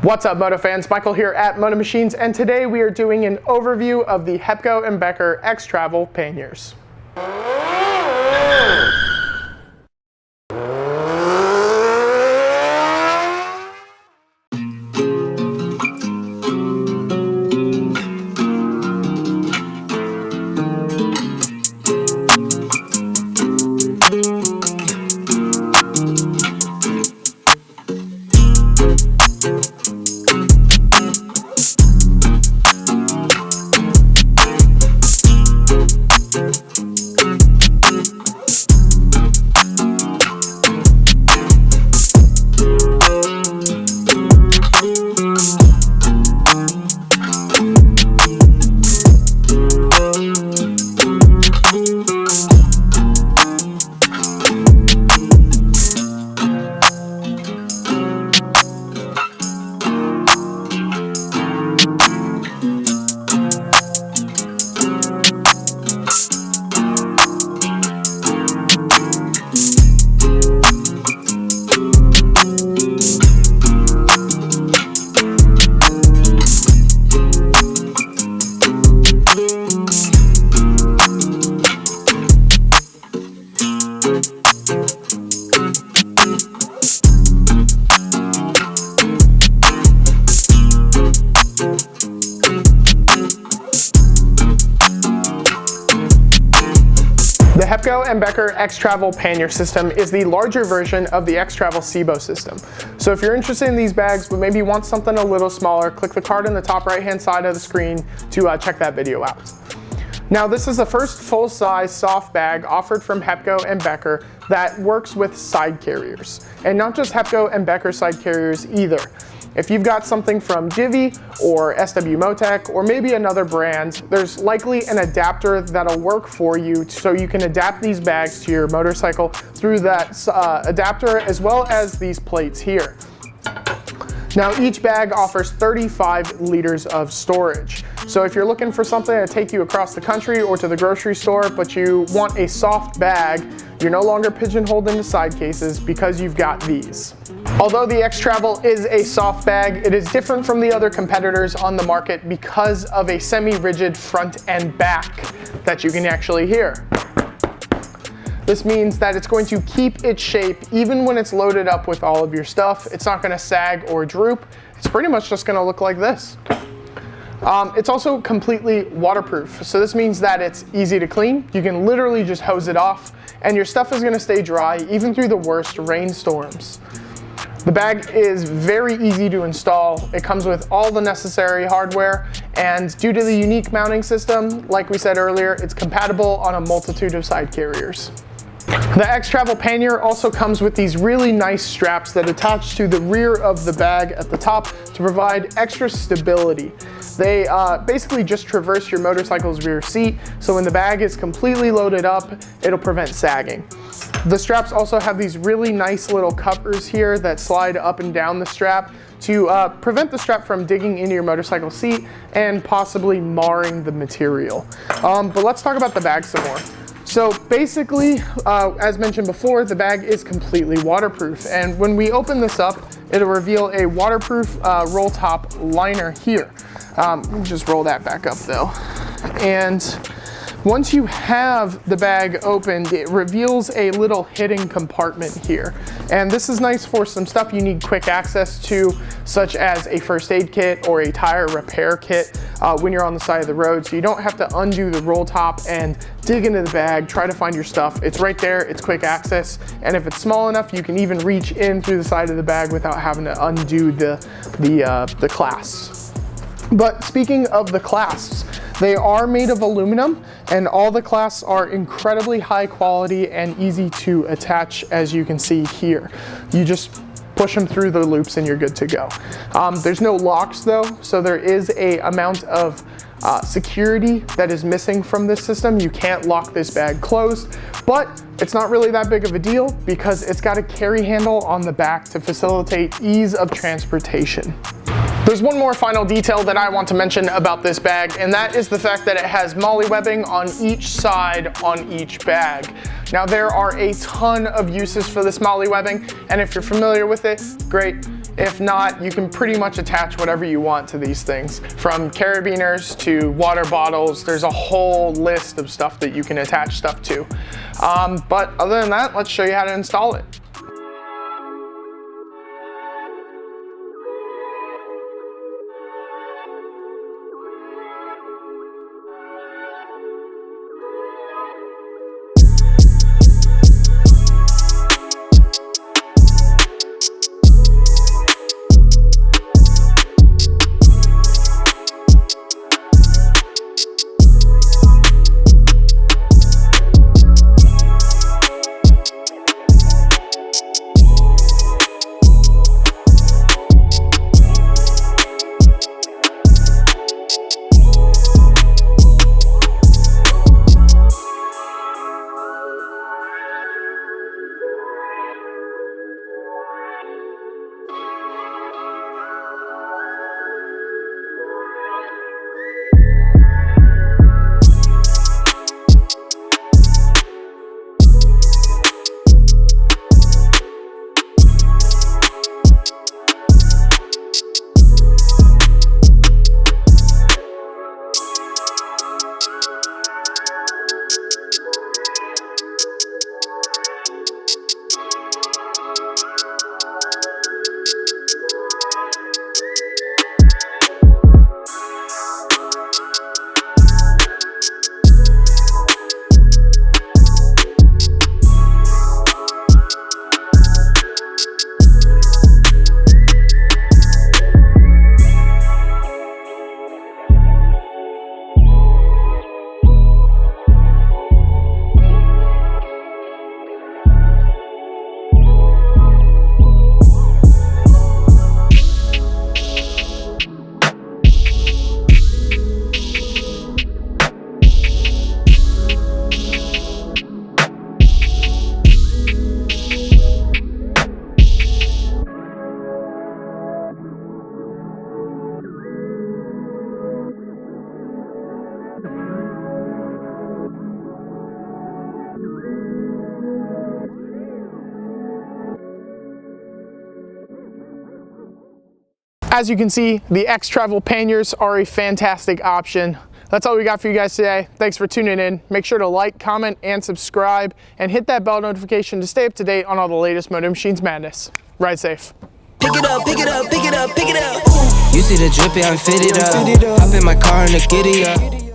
What's up, Moto fans? Michael here at Moto Machines, and today we are doing an overview of the Hepco Becker X-Travel Panniers. The Hepco Becker X-Travel Pannier system is the larger version of the X-Travel SIBO system. So if you're interested in these bags but maybe want something a little smaller, click the card on the top right hand side of the screen to check that video out. Now, this is the first full-size soft bag offered from Hepco Becker that works with side carriers. And not just Hepco Becker side carriers either. If you've got something from Givi or SW-Motech or maybe another brand, there's likely an adapter that'll work for you so you can adapt these bags to your motorcycle through that adapter, as well as these plates here. Now, each bag offers 35 liters of storage. So if you're looking for something to take you across the country or to the grocery store, but you want a soft bag, you're no longer pigeonholed into side cases because you've got these. Although the X-Travel is a soft bag, it is different from the other competitors on the market because of a semi-rigid front and back that you can actually hear. This means that it's going to keep its shape even when it's loaded up with all of your stuff. It's not going to sag or droop. It's pretty much just going to look like this. It's also completely waterproof. So this means that it's easy to clean. You can literally just hose it off and your stuff is going to stay dry even through the worst rainstorms. The bag is very easy to install. It comes with all the necessary hardware, and due to the unique mounting system, like we said earlier, it's compatible on a multitude of side carriers. The X-Travel Pannier also comes with these really nice straps that attach to the rear of the bag at the top to provide extra stability. They basically just traverse your motorcycle's rear seat, so when the bag is completely loaded up, it'll prevent sagging. The straps also have these really nice little covers here that slide up and down the strap to prevent the strap from digging into your motorcycle seat and possibly marring the material. But let's talk about the bag some more. So basically, as mentioned before, the bag is completely waterproof. And when we open this up, it'll reveal a waterproof roll top liner here. Let me just roll that back up though. And once you have the bag opened, it reveals a little hidden compartment here. And this is nice for some stuff you need quick access to, such as a first aid kit or a tire repair kit when you're on the side of the road. So you don't have to undo the roll top and dig into the bag, try to find your stuff. It's right there, it's quick access. And if it's small enough, you can even reach in through the side of the bag without having to undo the clasps. But speaking of the clasps, they are made of aluminum, and all the clasps are incredibly high quality and easy to attach, as you can see here. You just push them through the loops and you're good to go. There's no locks though, so there is a amount of security that is missing from this system. You can't lock this bag closed, but it's not really that big of a deal because it's got a carry handle on the back to facilitate ease of transportation. There's one more final detail that I want to mention about this bag, and that is the fact that it has MOLLE webbing on each side on each bag. Now, there are a ton of uses for this MOLLE webbing, and if you're familiar with it, great. If not, you can pretty much attach whatever you want to these things. From carabiners to water bottles, there's a whole list of stuff that you can attach stuff to. But other than that, let's show you how to install it. As you can see, the X-Travel panniers are a fantastic option. That's all we got for you guys today. Thanks for tuning in. Make sure to like, comment, and subscribe, and hit that bell notification to stay up to date on all the latest Moto Machines madness. Ride safe. Pick it up, pick it up, pick it up, pick it up. You see the drippy, I'm fitted up. Hop in my car and the giddy up.